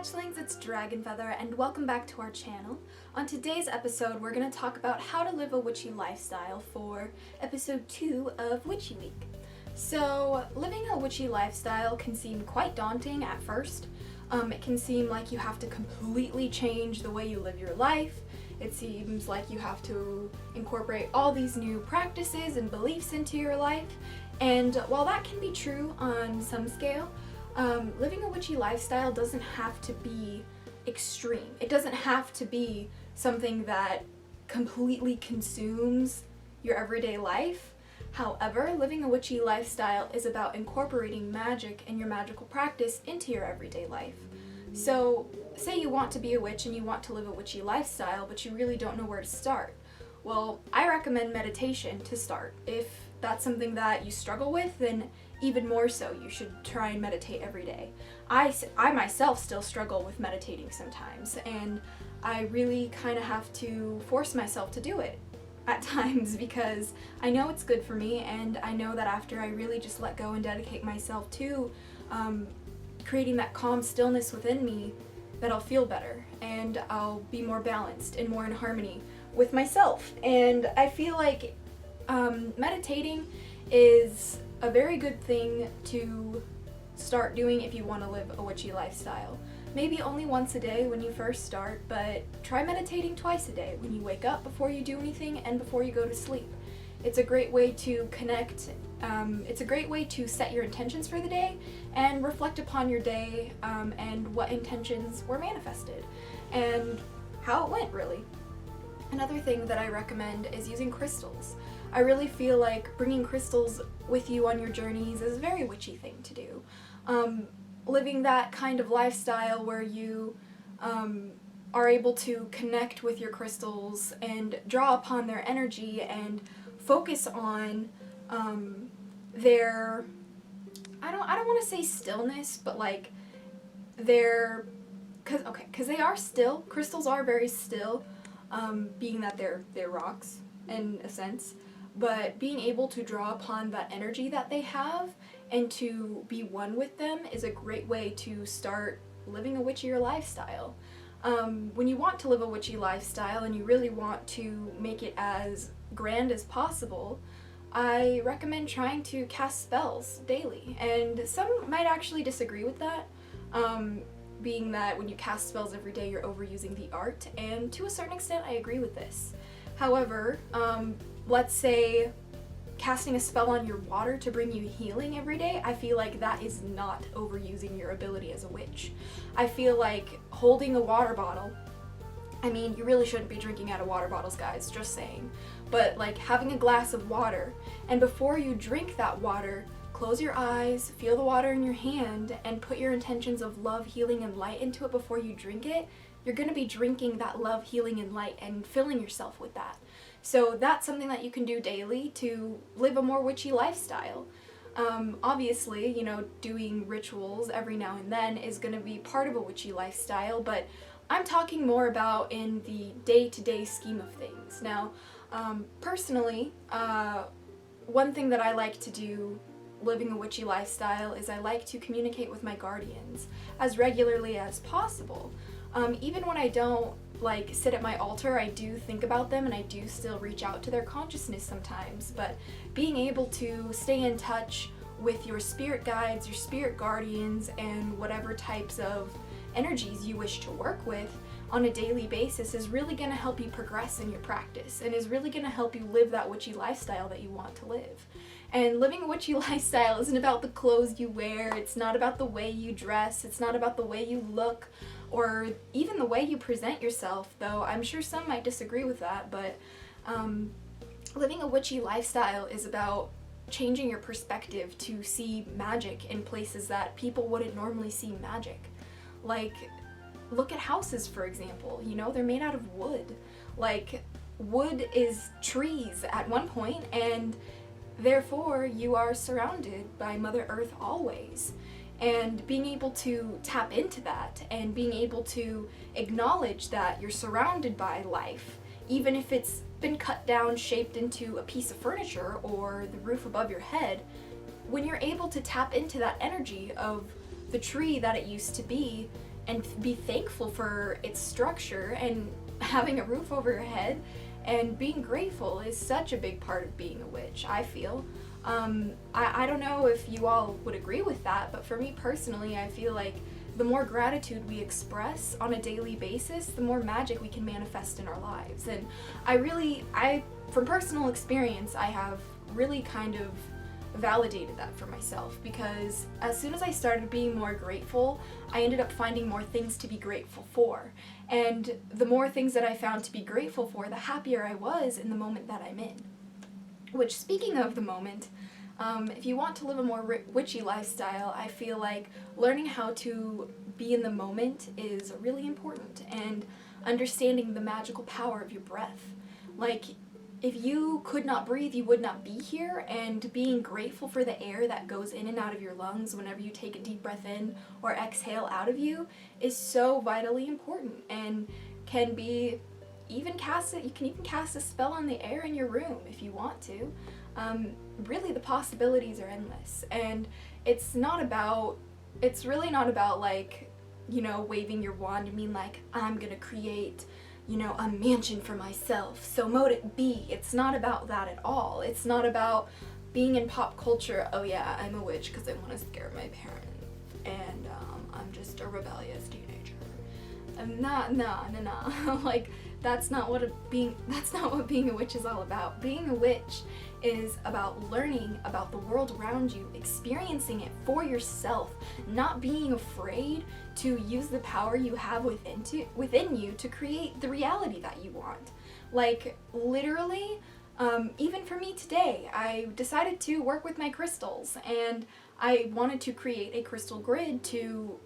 Hatchlings, it's DragonFeather, and welcome back to our channel. On today's episode, we're going to talk about how to live a witchy lifestyle for episode 2 of Witchy Week. So, living a witchy lifestyle can seem quite daunting at first. It can seem like you have to completely change the way you live your life. It seems like you have to incorporate all these new practices and beliefs into your life. And while that can be true on some scale, living a witchy lifestyle doesn't have to be extreme. It doesn't have to be something that completely consumes your everyday life. However, living a witchy lifestyle is about incorporating magic and your magical practice into your everyday life. So, say you want to be a witch and you want to live a witchy lifestyle, but you really don't know where to start. Well, I recommend meditation to start. If that's something that you struggle with, then even more so, you should try and meditate every day. I myself still struggle with meditating sometimes, and I really kind of have to force myself to do it at times because I know it's good for me, and I know that after I really just let go and dedicate myself to creating that calm stillness within me, that I'll feel better and I'll be more balanced and more in harmony with myself. And I feel like meditating is a very good thing to start doing if you want to live a witchy lifestyle. Maybe only once a day when you first start, but try meditating twice a day, when you wake up, before you do anything, and before you go to sleep. It's a great way to connect, it's a great way to set your intentions for the day and reflect upon your day and what intentions were manifested and how it went, really. Another thing that I recommend is using crystals. I really feel like bringing crystals with you on your journeys is a very witchy thing to do. Living that kind of lifestyle where you are able to connect with your crystals and draw upon their energy and focus on their, I don't want to say stillness, but like their, because they are still, crystals are very still, being that they're rocks in a sense. But being able to draw upon that energy that they have and to be one with them is a great way to start living a witchier lifestyle. When you want to live a witchy lifestyle and you really want to make it as grand as possible, I recommend trying to cast spells daily. And some might actually disagree with that, being that when you cast spells every day you're overusing the art, and to a certain extent I agree with this. However, let's say casting a spell on your water to bring you healing every day, I feel like that is not overusing your ability as a witch. I feel like holding a water bottle, I mean, you really shouldn't be drinking out of water bottles, guys, just saying, but like having a glass of water, and before you drink that water, close your eyes, feel the water in your hand, and put your intentions of love, healing, and light into it before you drink it. You're going to be drinking that love, healing, and light and filling yourself with that. So that's something that you can do daily to live a more witchy lifestyle. Obviously, you know, doing rituals every now and then is going to be part of a witchy lifestyle, but I'm talking more about in the day-to-day scheme of things. Now, personally, one thing that I like to do living a witchy lifestyle is I like to communicate with my guardians as regularly as possible. Even when I don't like sit at my altar, I do think about them and I do still reach out to their consciousness sometimes, but being able to stay in touch with your spirit guides, your spirit guardians, and whatever types of energies you wish to work with on a daily basis is really going to help you progress in your practice and is really going to help you live that witchy lifestyle that you want to live. And living a witchy lifestyle isn't about the clothes you wear, it's not about the way you dress, it's not about the way you look, or even the way you present yourself, though I'm sure some might disagree with that, but living a witchy lifestyle is about changing your perspective to see magic in places that people wouldn't normally see magic. Like, look at houses, for example, you know, they're made out of wood. Like, wood is trees at one point, and therefore you are surrounded by Mother Earth always. And being able to tap into that and being able to acknowledge that you're surrounded by life, even if it's been cut down, shaped into a piece of furniture or the roof above your head, when you're able to tap into that energy of the tree that it used to be, and be thankful for its structure and having a roof over your head and being grateful is such a big part of being a witch, I feel. I don't know if you all would agree with that, but for me personally, I feel like the more gratitude we express on a daily basis, the more magic we can manifest in our lives. And from personal experience, I have really kind of validated that for myself, because as soon as I started being more grateful, I ended up finding more things to be grateful for. And the more things that I found to be grateful for, the happier I was in the moment that I'm in. Which, speaking of the moment, if you want to live a more witchy lifestyle, I feel like learning how to be in the moment is really important, and understanding the magical power of your breath. Like, if you could not breathe, you would not be here, and being grateful for the air that goes in and out of your lungs whenever you take a deep breath in or exhale out of you is so vitally important, and can be you can even cast a spell on the air in your room if you want to. Really, the possibilities are endless, and it's really not about like, waving your wand and being like, I'm gonna create, a mansion for myself, so mote it be. It's not about that at all. It's not about being in pop culture, oh yeah, I'm a witch because I want to scare my parents, and I'm just a rebellious teenager. Nah. Like, that's not what being a witch is all about. Being a witch is about learning about the world around you, experiencing it for yourself, not being afraid to use the power you have within you to create the reality that you want. Like, literally, even for me today, I decided to work with my crystals, and I wanted to create a crystal grid to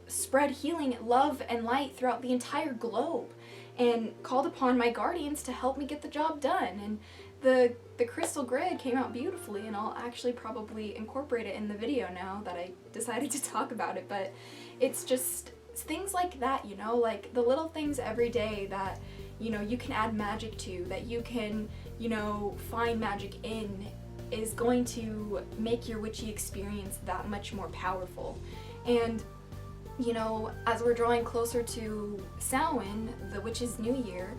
spread healing, love, and light throughout the entire globe, and called upon my guardians to help me get the job done. And the crystal grid came out beautifully, and I'll actually probably incorporate it in the video now that I decided to talk about it. But it's just things like that, like the little things every day that you can add magic to, that you can find magic in, is going to make your witchy experience that much more powerful. And as we're drawing closer to Samhain, the witch's new year,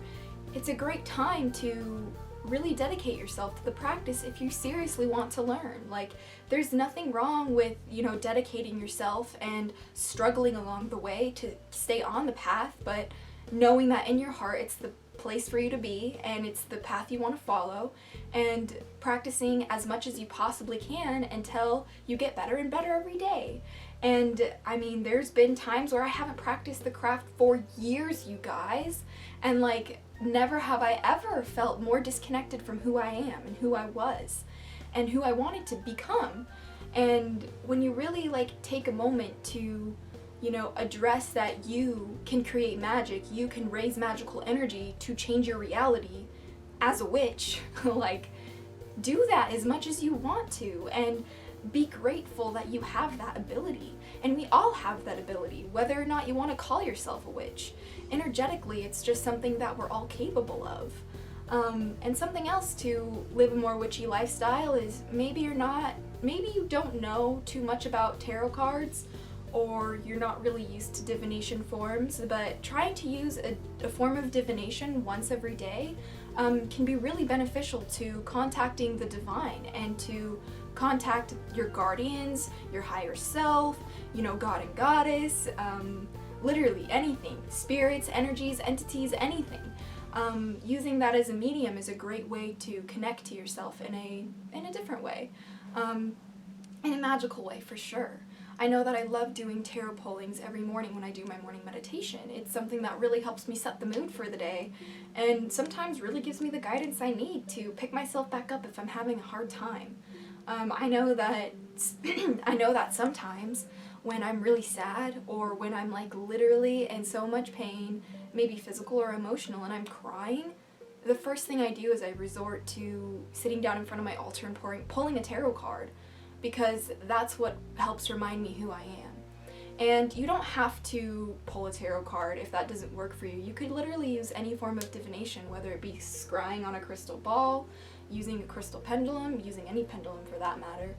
it's a great time to really dedicate yourself to the practice if you seriously want to learn. Like, there's nothing wrong with, dedicating yourself and struggling along the way to stay on the path, but knowing that in your heart it's the place for you to be and it's the path you want to follow, and practicing as much as you possibly can until you get better and better every day. And I mean, there's been times where I haven't practiced the craft for years, you guys, and like, never have I ever felt more disconnected from who I am and who I was and who I wanted to become. And when you really like take a moment to address that you can create magic, you can raise magical energy to change your reality as a witch, like, do that as much as you want to, and be grateful that you have that ability. And we all have that ability, whether or not you want to call yourself a witch. Energetically, it's just something that we're all capable of. And something else to live a more witchy lifestyle is maybe you don't know too much about tarot cards, or you're not really used to divination forms, but trying to use a form of divination once every day can be really beneficial to contacting the divine and to contact your guardians, your higher self, God and goddess, literally anything, spirits, energies, entities, anything. Using that as a medium is a great way to connect to yourself in a different way, in a magical way for sure. I know that I love doing tarot pullings every morning when I do my morning meditation. It's something that really helps me set the mood for the day, and sometimes really gives me the guidance I need to pick myself back up if I'm having a hard time. I know that sometimes when I'm really sad, or when I'm like literally in so much pain, maybe physical or emotional, and I'm crying, the first thing I do is I resort to sitting down in front of my altar and pulling a tarot card, because that's what helps remind me who I am. And you don't have to pull a tarot card if that doesn't work for you. You could literally use any form of divination, whether it be scrying on a crystal ball, using a crystal pendulum, using any pendulum for that matter.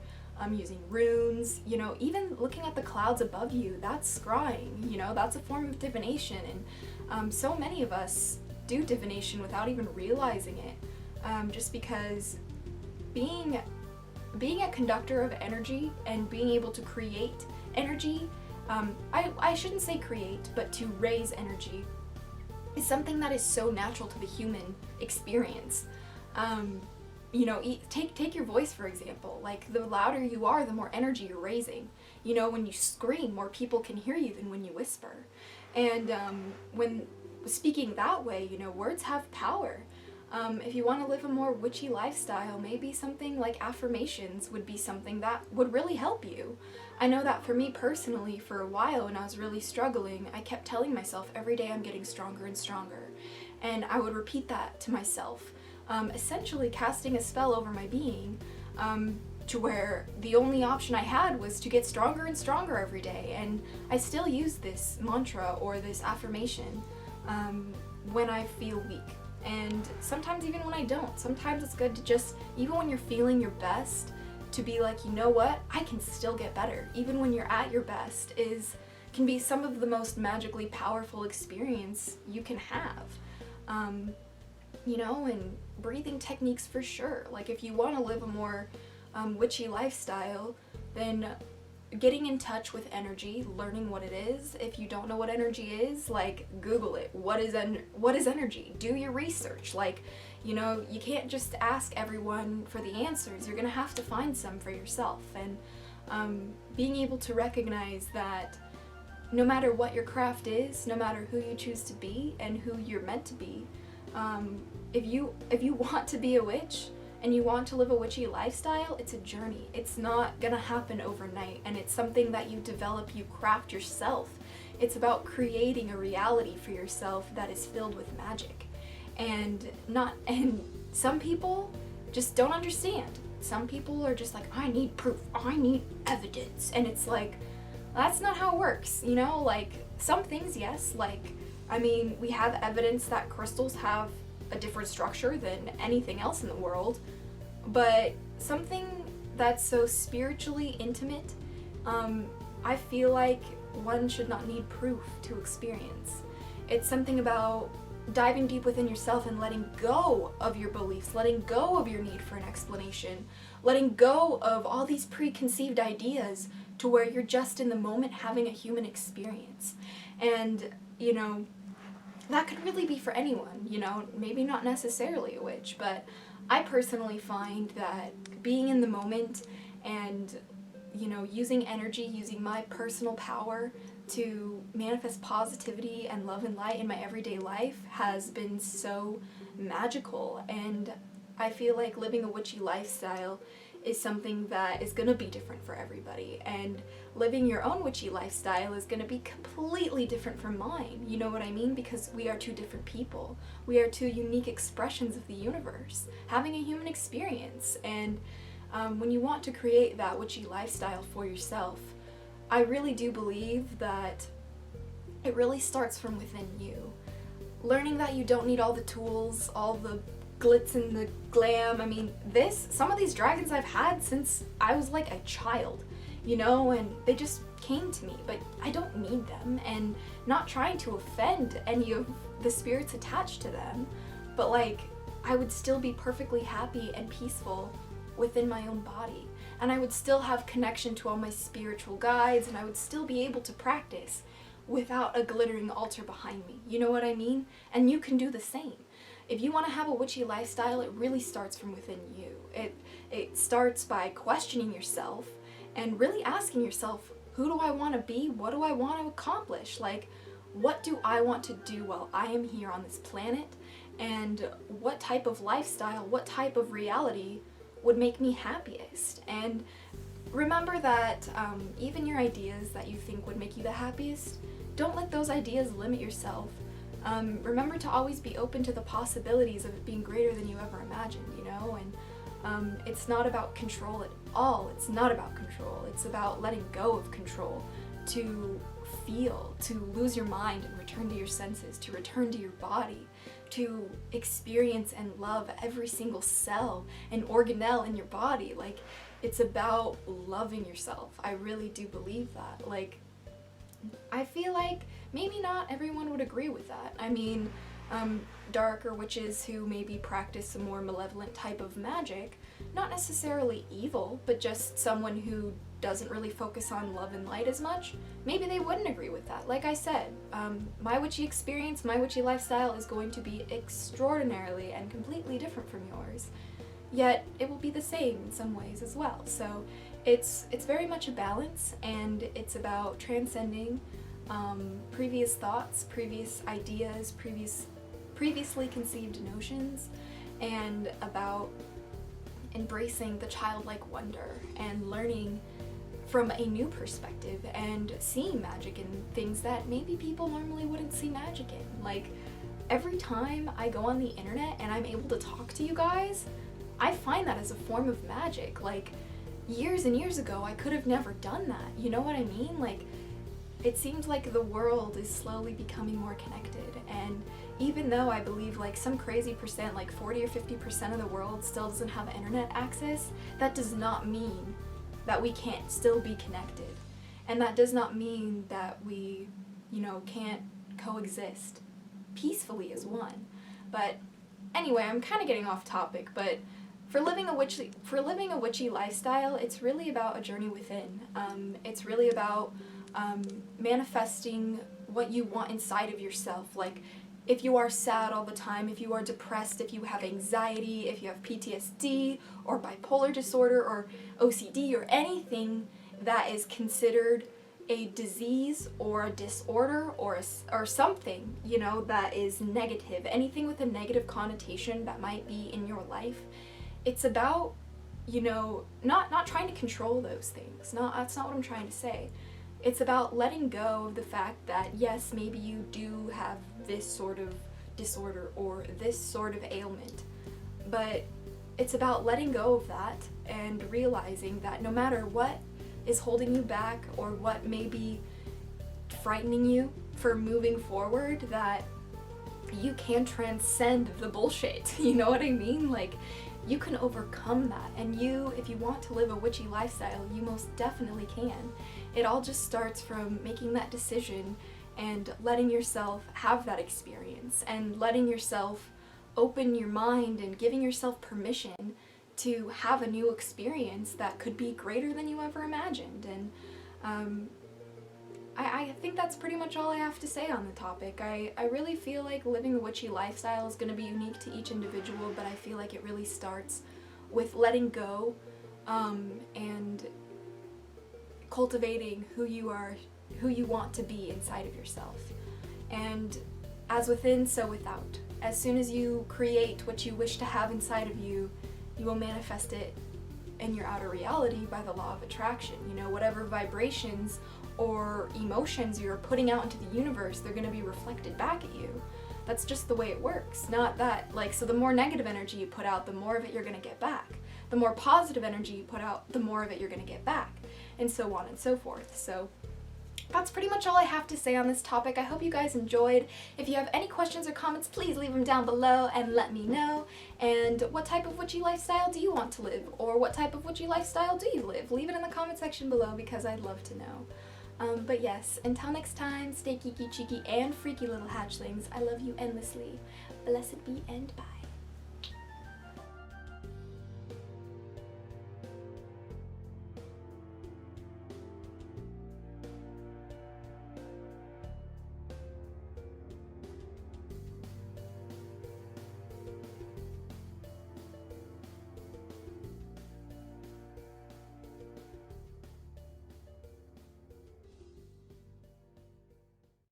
using runes, you know, even looking at the clouds above you, that's scrying, you know, that's a form of divination. And so many of us do divination without even realizing it, just because being a conductor of energy and being able to create energy, I shouldn't say create, but to raise energy, is something that is so natural to the human experience. You know, take your voice, for example. Like, the louder you are, the more energy you're raising. You know, when you scream, more people can hear you than when you whisper. And when speaking that way, you know, words have power. If you want to live a more witchy lifestyle, maybe something like affirmations would be something that would really help you. I know that for me personally, for a while when I was really struggling, I kept telling myself every day I'm getting stronger and stronger. And I would repeat that to myself, essentially casting a spell over my being, to where the only option I had was to get stronger and stronger every day. And I still use this mantra or this affirmation when I feel weak. And sometimes even when I don't. Sometimes it's good to just, even when you're feeling your best, to be like, you know what, I can still get better. Even when you're at your best can be some of the most magically powerful experience you can have. You know, and breathing techniques for sure. Like, if you want to live a more witchy lifestyle, then getting in touch with energy, learning what it is. If you don't know what energy is, like, Google it. What is energy? Do your research. Like, you know, you can't just ask everyone for the answers. You're gonna have to find some for yourself. And being able to recognize that no matter what your craft is, no matter who you choose to be and who you're meant to be, if you want to be a witch, and you want to live a witchy lifestyle, it's a journey. It's not gonna happen overnight, and it's something that you develop, you craft yourself. It's about creating a reality for yourself that is filled with magic. And some people just don't understand. Some people are just like, I need proof, I need evidence. And it's like, that's not how it works, you know? Like, some things, yes, like, I mean, we have evidence that crystals have a different structure than anything else in the world, but something that's so spiritually intimate, I feel like one should not need proof to experience. It's something about diving deep within yourself and letting go of your beliefs, letting go of your need for an explanation, letting go of all these preconceived ideas to where you're just in the moment having a human experience. And, you know, that could really be for anyone, you know, maybe not necessarily a witch, but I personally find that being in the moment and, you know, using energy, using my personal power to manifest positivity and love and light in my everyday life has been so magical. And I feel like living a witchy lifestyle is something that is going to be different for everybody, and living your own witchy lifestyle is going to be completely different from mine, you know what I mean? Because we are two different people. We are two unique expressions of the universe, having a human experience. And when you want to create that witchy lifestyle for yourself, I really do believe that it really starts from within you. Learning that you don't need all the tools, all the glitz and the glam. I mean, some of these dragons I've had since I was like a child, you know, and they just came to me, but I don't need them, and not trying to offend any of the spirits attached to them, but like, I would still be perfectly happy and peaceful within my own body, and I would still have connection to all my spiritual guides, and I would still be able to practice without a glittering altar behind me, you know what I mean? And you can do the same. If you want to have a witchy lifestyle, it really starts from within you. It starts by questioning yourself and really asking yourself, who do I want to be? What do I want to accomplish? Like, what do I want to do while I am here on this planet? And what type of lifestyle, what type of reality would make me happiest? And remember that even your ideas that you think would make you the happiest, don't let those ideas limit yourself. Remember to always be open to the possibilities of it being greater than you ever imagined, you know? And it's not about control at all. It's not about control. It's about letting go of control, to feel, to lose your mind and return to your senses, to return to your body, to experience and love every single cell and organelle in your body. Like, it's about loving yourself. I really do believe that. Like, I feel like maybe not everyone would agree with that. I mean, darker witches who maybe practice a more malevolent type of magic, not necessarily evil, but just someone who doesn't really focus on love and light as much, maybe they wouldn't agree with that. Like I said, my witchy experience, my witchy lifestyle is going to be extraordinarily and completely different from yours, yet it will be the same in some ways as well. So it's very much a balance, and it's about transcending previous thoughts, previous ideas, previously conceived notions, and about embracing the childlike wonder and learning from a new perspective and seeing magic in things that maybe people normally wouldn't see magic in. Like, every time I go on the internet and I'm able to talk to you guys, I find that as a form of magic. Like, years and years ago, I could have never done that. You know what I mean? Like, it seems like the world is slowly becoming more connected, and even though I believe like some crazy percent, like 40 or 50% of the world still doesn't have internet access, that does not mean that we can't still be connected. And that does not mean that we, can't coexist peacefully as one. But anyway, I'm kind of getting off topic, but for living a witchy lifestyle, it's really about a journey within. It's really about manifesting what you want inside of yourself. Like, if you are sad all the time, if you are depressed, if you have anxiety, if you have PTSD or bipolar disorder or OCD or anything that is considered a disease or a disorder or something, that is negative, anything with a negative connotation that might be in your life, it's about, not trying to control those things. That's not what I'm trying to say. It's about letting go of the fact that, yes, maybe you do have this sort of disorder or this sort of ailment, but it's about letting go of that and realizing that no matter what is holding you back or what may be frightening you for moving forward, that you can transcend the bullshit. You know what I mean? Like, you can overcome that, and if you want to live a witchy lifestyle, you most definitely can. It all just starts from making that decision and letting yourself have that experience and letting yourself open your mind and giving yourself permission to have a new experience that could be greater than you ever imagined. And I think that's pretty much all I have to say on the topic. I really feel like living a witchy lifestyle is going to be unique to each individual, but I feel like it really starts with letting go and cultivating who you want to be inside of yourself. And as within, so without. As soon as you create what you wish to have inside of you, you will manifest it in your outer reality by the law of attraction. Whatever vibrations or emotions you're putting out into the universe, they're going to be reflected back at you. That's just the way it works. Not that, so the more negative energy you put out, the more of it you're going to get back. The more positive energy you put out, the more of it you're going to get back. And so on and so forth. So that's pretty much all I have to say on this topic. I hope you guys enjoyed. If you have any questions or comments, please leave them down below and let me know. And what type of witchy lifestyle do you want to live? Or what type of witchy lifestyle do you live? Leave it in the comment section below because I'd love to know. But yes, until next time, stay geeky, cheeky, and freaky little hatchlings. I love you endlessly. Blessed be and bye.